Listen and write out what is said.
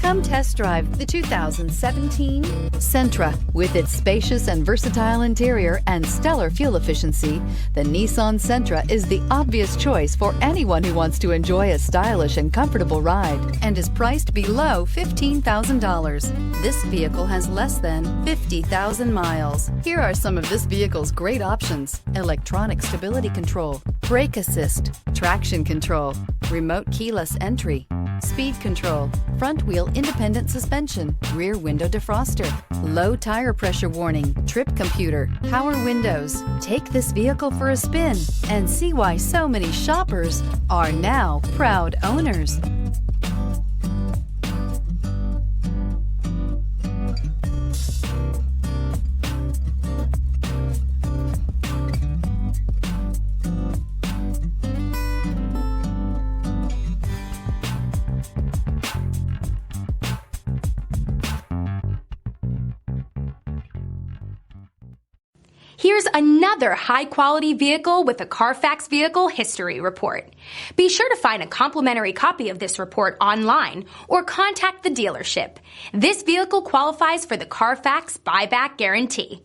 Come test drive the 2017 Sentra. With its spacious and versatile interior and stellar fuel efficiency, the Nissan Sentra is the obvious choice for anyone who wants to enjoy a stylish and comfortable ride and is priced below $15,000. This vehicle has less than 50,000 miles. Here are some of this vehicle's great options: electronic stability control, brake assist, traction control, remote keyless entry, speed control, front wheel independent suspension, rear window defroster, low tire pressure warning, trip computer, power windows. Take this vehicle for a spin and see why so many shoppers are now proud owners. Here's another high-quality vehicle with a Carfax Vehicle History Report. Be sure to find a complimentary copy of this report online or contact the dealership. This vehicle qualifies for the Carfax Buyback Guarantee.